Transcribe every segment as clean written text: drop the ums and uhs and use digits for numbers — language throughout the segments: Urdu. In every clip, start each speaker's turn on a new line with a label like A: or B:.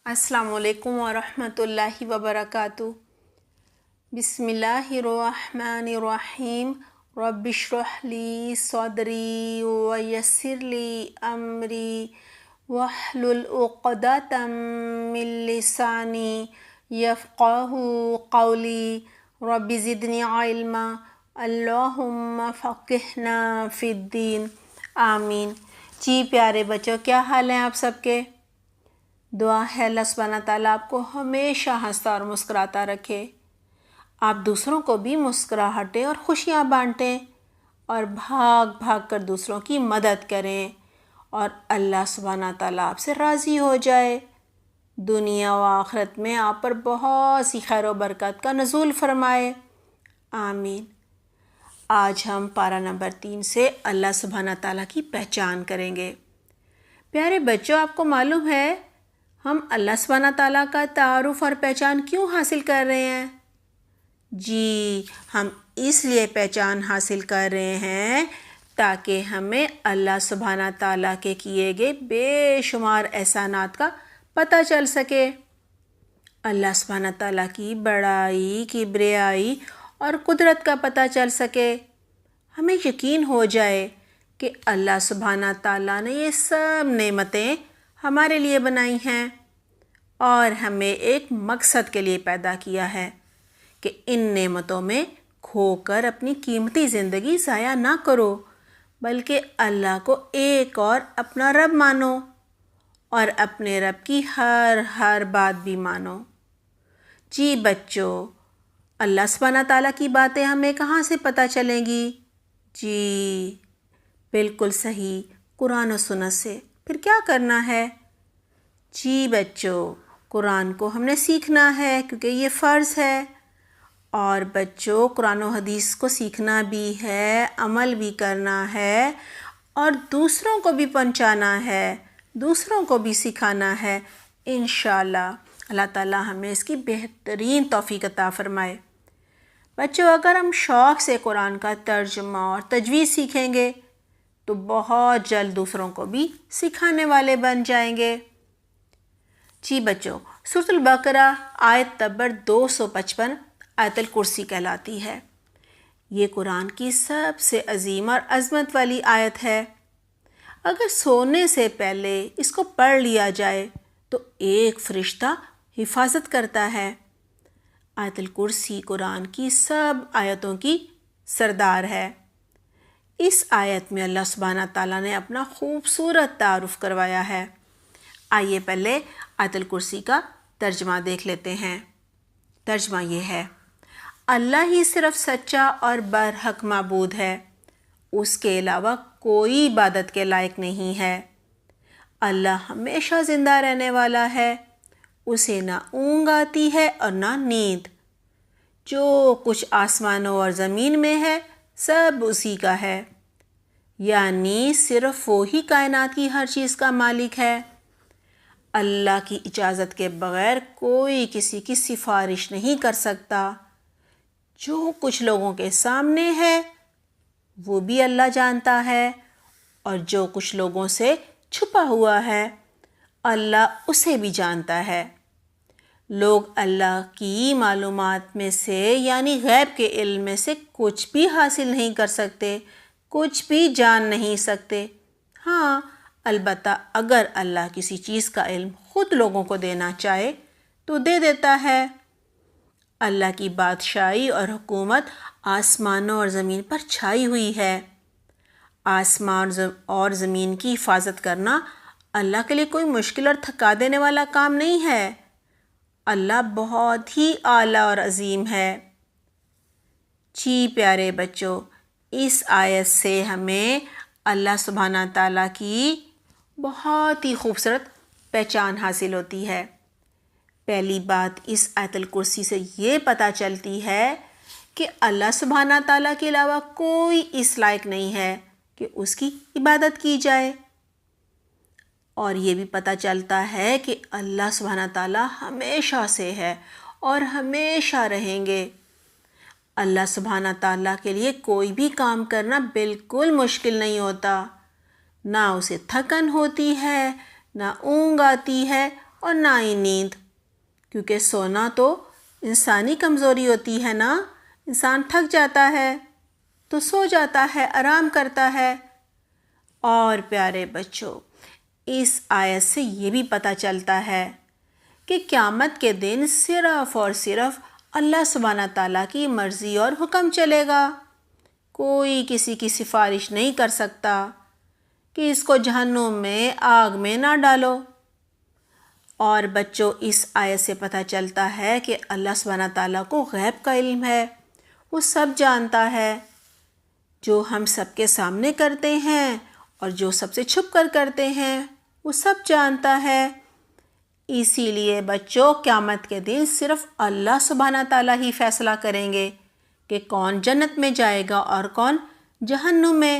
A: السلام علیکم ورحمۃ اللہ وبرکاتہ۔ بسم اللہ الرحمن الرحیم۔ رب اشرح لی صدری ویسر لی امری واحلل عقدۃ من لسانی یفقہوا قولی۔ رب زدنی علما، اللہم فقہنا فی الدین، آمین۔ جی پیارے بچوں، کیا حال ہیں آپ سب کے؟ دعا ہے اللہ سبحانہ تعالیٰ آپ کو ہمیشہ ہنستا اور مسکراتا رکھے، آپ دوسروں کو بھی مسکراہٹیں اور خوشیاں بانٹیں اور بھاگ بھاگ کر دوسروں کی مدد کریں، اور اللہ سبحانہ تعالیٰ آپ سے راضی ہو جائے، دنیا و آخرت میں آپ پر بہت سی خیر و برکت کا نزول فرمائے، آمین۔ آج ہم پارہ نمبر 3 سے اللہ سبحانہ تعالیٰ کی پہچان کریں گے۔ پیارے بچوں، آپ کو معلوم ہے ہم اللہ سبحانہ تعالیٰ کا تعارف اور پہچان کیوں حاصل کر رہے ہیں؟ جی، ہم اس لیے پہچان حاصل کر رہے ہیں تاکہ ہمیں اللہ سبحانہ تعالیٰ کے کیے گئے بے شمار احسانات کا پتہ چل سکے، اللہ سبحانہ تعالیٰ کی بڑائی، کبریائی اور قدرت کا پتہ چل سکے، ہمیں یقین ہو جائے کہ اللہ سبحانہ تعالیٰ نے یہ سب نعمتیں ہمارے لیے بنائی ہیں اور ہمیں ایک مقصد کے لیے پیدا کیا ہے کہ ان نعمتوں میں کھو کر اپنی قیمتی زندگی ضائع نہ کرو، بلکہ اللہ کو ایک اور اپنا رب مانو اور اپنے رب کی ہر بات بھی مانو۔ جی بچوں، اللہ سبحانہ تعالیٰ کی باتیں ہمیں کہاں سے پتہ چلیں گی؟ جی بالکل صحیح، قرآن و سنت سے۔ پھر کیا کرنا ہے؟ جی بچوں، قرآن کو ہم نے سیکھنا ہے کیونکہ یہ فرض ہے، اور بچوں قرآن و حدیث کو سیکھنا بھی ہے، عمل بھی کرنا ہے اور دوسروں کو بھی پہنچانا ہے، دوسروں کو بھی سکھانا ہے، انشاءاللہ اللہ تعالیٰ ہمیں اس کی بہترین توفیق عطا فرمائے۔ بچوں، اگر ہم شوق سے قرآن کا ترجمہ اور تجوید سیکھیں گے تو بہت جلد دوسروں کو بھی سکھانے والے بن جائیں گے۔ جی بچوں، سورۃ البقرہ آیت نمبر 255 آیت الکرسی کہلاتی ہے۔ یہ قرآن کی سب سے عظیم اور عظمت والی آیت ہے۔ اگر سونے سے پہلے اس کو پڑھ لیا جائے تو ایک فرشتہ حفاظت کرتا ہے۔ آیت الکرسی قرآن کی سب آیتوں کی سردار ہے۔ اس آیت میں اللہ سبحانہ تعالیٰ نے اپنا خوبصورت تعارف کروایا ہے۔ آئیے پہلے آیت الکرسی کا ترجمہ دیکھ لیتے ہیں۔ ترجمہ یہ ہے: اللہ ہی صرف سچا اور برحق معبود ہے، اس کے علاوہ کوئی عبادت کے لائق نہیں ہے۔ اللہ ہمیشہ زندہ رہنے والا ہے، اسے نہ اونگ آتی ہے اور نہ نیند۔ جو کچھ آسمانوں اور زمین میں ہے سب اسی کا ہے، یعنی صرف وہی کائنات کی ہر چیز کا مالک ہے۔ اللہ کی اجازت کے بغیر کوئی کسی کی سفارش نہیں کر سکتا۔ جو کچھ لوگوں کے سامنے ہے وہ بھی اللہ جانتا ہے، اور جو کچھ لوگوں سے چھپا ہوا ہے اللہ اسے بھی جانتا ہے۔ لوگ اللہ کی معلومات میں سے یعنی غیب کے علم میں سے کچھ بھی حاصل نہیں کر سکتے، کچھ بھی جان نہیں سکتے۔ ہاں، البتہ اگر اللہ کسی چیز کا علم خود لوگوں کو دینا چاہے تو دے دیتا ہے۔ اللہ کی بادشاہی اور حکومت آسمانوں اور زمین پر چھائی ہوئی ہے۔ آسمان اور زمین کی حفاظت کرنا اللہ کے لیے کوئی مشکل اور تھکا دینے والا کام نہیں ہے۔ اللہ بہت ہی اعلیٰ اور عظیم ہے۔ جی پیارے بچوں، اس آیت سے ہمیں اللہ سبحانہ تعالیٰ کی بہت ہی خوبصورت پہچان حاصل ہوتی ہے۔ پہلی بات اس آیت الکرسی سے یہ پتہ چلتی ہے کہ اللہ سبحانہ تعالیٰ کے علاوہ کوئی اس لائق نہیں ہے کہ اس کی عبادت کی جائے، اور یہ بھی پتہ چلتا ہے کہ اللہ سبحانہ تعالیٰ ہمیشہ سے ہے اور ہمیشہ رہیں گے۔ اللہ سبحانہ تعالیٰ کے لیے کوئی بھی کام کرنا بالکل مشکل نہیں ہوتا، نہ اسے تھکن ہوتی ہے، نہ اونگ آتی ہے اور نہ ہی نیند، کیونکہ سونا تو انسانی کمزوری ہوتی ہے نا، انسان تھک جاتا ہے تو سو جاتا ہے، آرام کرتا ہے۔ اور پیارے بچوں، اس آیت سے یہ بھی پتہ چلتا ہے کہ قیامت کے دن صرف اور صرف اللہ سبحانہ تعالیٰ کی مرضی اور حکم چلے گا۔ کوئی کسی کی سفارش نہیں کر سکتا کہ اس کو جہنم میں، آگ میں نہ ڈالو۔ اور بچوں، اس آیت سے پتہ چلتا ہے کہ اللہ سبحانہ تعالیٰ کو غیب کا علم ہے، وہ سب جانتا ہے، جو ہم سب کے سامنے کرتے ہیں اور جو سب سے چھپ کر کرتے ہیں وہ سب جانتا ہے۔ اسی لیے بچوں، قیامت کے دن صرف اللہ سبحانہ تعالیٰ ہی فیصلہ کریں گے کہ کون جنت میں جائے گا اور کون جہنم میں۔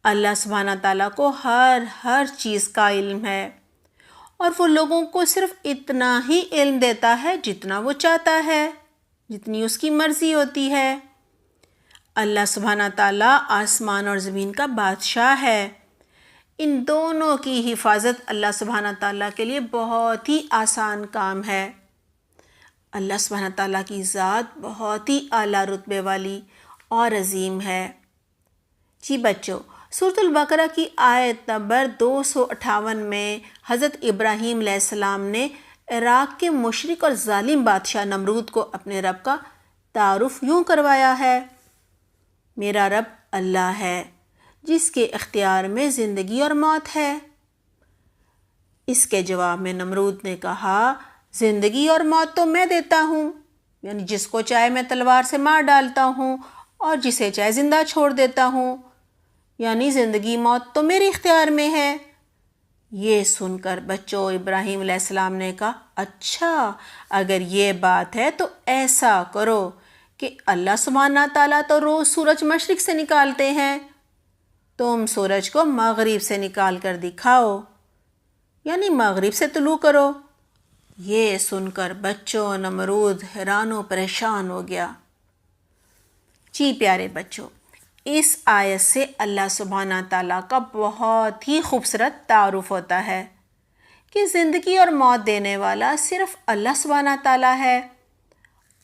A: اللہ سبحانہ تعالیٰ کو ہر چیز کا علم ہے، اور وہ لوگوں کو صرف اتنا ہی علم دیتا ہے جتنا وہ چاہتا ہے، جتنی اس کی مرضی ہوتی ہے۔ اللہ سبحانہ تعالیٰ آسمان اور زمین کا بادشاہ ہے۔ ان دونوں کی حفاظت اللہ سبحانہ تعالیٰ کے لیے بہت ہی آسان کام ہے۔ اللہ سبحانہ تعالیٰ کی ذات بہت ہی اعلیٰ رتبے والی اور عظیم ہے۔ جی بچوں، سورۃ البقرہ کی آیت نمبر 258 میں حضرت ابراہیم علیہ السلام نے عراق کے مشرک اور ظالم بادشاہ نمرود کو اپنے رب کا تعارف یوں کروایا ہے: میرا رب اللہ ہے جس کے اختیار میں زندگی اور موت ہے۔ اس کے جواب میں نمرود نے کہا، زندگی اور موت تو میں دیتا ہوں، یعنی جس کو چاہے میں تلوار سے مار ڈالتا ہوں اور جسے چاہے زندہ چھوڑ دیتا ہوں، یعنی زندگی موت تو میرے اختیار میں ہے۔ یہ سن کر بچوں، ابراہیم علیہ السلام نے کہا، اچھا اگر یہ بات ہے تو ایسا کرو کہ اللہ سبحانہ تعالیٰ تو روز سورج مشرق سے نکالتے ہیں، تم سورج کو مغرب سے نکال کر دکھاؤ، یعنی مغرب سے طلوع کرو۔ یہ سن کر بچوں، نمرود حیران و پریشان ہو گیا۔ جی پیارے بچوں، اس آیت سے اللہ سبحانہ تعالیٰ کا بہت ہی خوبصورت تعارف ہوتا ہے کہ زندگی اور موت دینے والا صرف اللہ سبحانہ تعالیٰ ہے،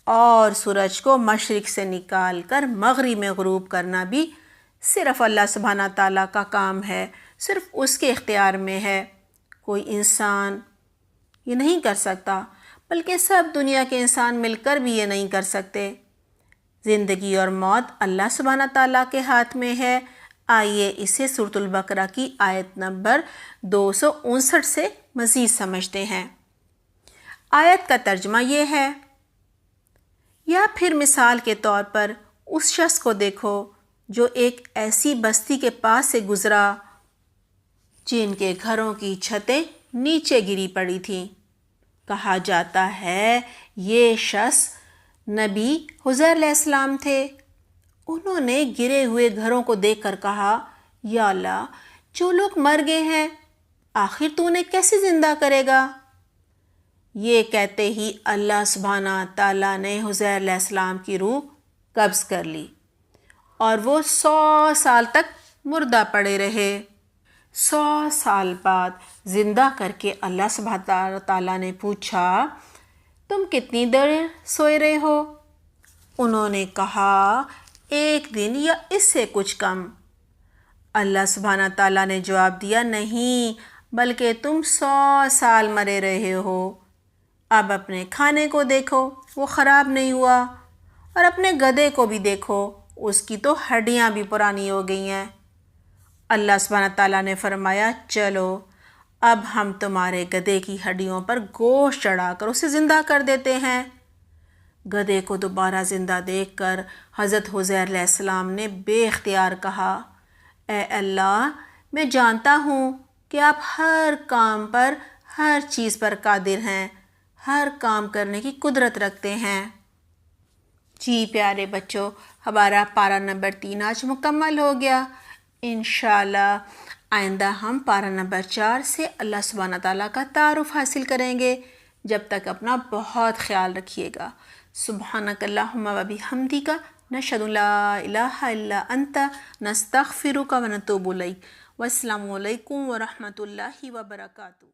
A: اور سورج کو مشرق سے نکال کر مغرب میں غروب کرنا بھی صرف اللہ سبحانہ تعالیٰ کا کام ہے، صرف اس کے اختیار میں ہے۔ کوئی انسان یہ نہیں کر سکتا، بلکہ سب دنیا کے انسان مل کر بھی یہ نہیں کر سکتے۔ زندگی اور موت اللہ سبحانہ تعالیٰ کے ہاتھ میں ہے۔ آئیے اسے سورۃ البقرہ کی آیت نمبر 259 سے مزید سمجھتے ہیں۔ آیت کا ترجمہ یہ ہے: یا پھر مثال کے طور پر اس شخص کو دیکھو جو ایک ایسی بستی کے پاس سے گزرا جن کے گھروں کی چھتیں نیچے گری پڑی تھیں۔ کہا جاتا ہے یہ شخص نبی عزیر علیہ السلام تھے۔ انہوں نے گرے ہوئے گھروں کو دیکھ کر کہا، یا اللہ، جو لوگ مر گئے ہیں آخر تو انہیں کیسے زندہ کرے گا؟ یہ کہتے ہی اللہ سبحانہ تعالیٰ نے عزیر علیہ السلام کی روح قبض کر لی، اور وہ 100 سال تک مردہ پڑے رہے۔ 100 سال بعد زندہ کر کے اللہ سبحانہ تعالیٰ نے پوچھا، تم کتنی دیر سوئے رہے ہو؟ انہوں نے کہا، 1 دن یا اس سے کچھ کم۔ اللہ سبحانہ تعالیٰ نے جواب دیا، نہیں بلکہ تم 100 سال مرے رہے ہو۔ اب اپنے کھانے کو دیکھو، وہ خراب نہیں ہوا، اور اپنے گدھے کو بھی دیکھو، اس کی تو ہڈیاں بھی پرانی ہو گئی ہیں۔ اللہ سبحانہ تعالیٰ نے فرمایا، چلو اب ہم تمہارے گدھے کی ہڈیوں پر گوشت چڑھا کر اسے زندہ کر دیتے ہیں۔ گدھے کو دوبارہ زندہ دیکھ کر حضرت عزیر علیہ السلام نے بے اختیار کہا، اے اللہ، میں جانتا ہوں کہ آپ ہر کام پر، ہر چیز پر قادر ہیں، ہر کام کرنے کی قدرت رکھتے ہیں۔ جی پیارے بچوں، ہمارا پارہ نمبر 3 آج مکمل ہو گیا۔ انشاءاللہ آئندہ ہم پارہ نمبر 4 سے اللہ سبحانہ تعالیٰ کا تعارف حاصل کریں گے۔ جب تک اپنا بہت خیال رکھیے گا۔ سبحانک اللہم و بحمدک، نشہد ان لا الہ الا انت، نستغفرک و نتوب الیک۔ والسلام علیکم ورحمۃ اللہ وبرکاتہ۔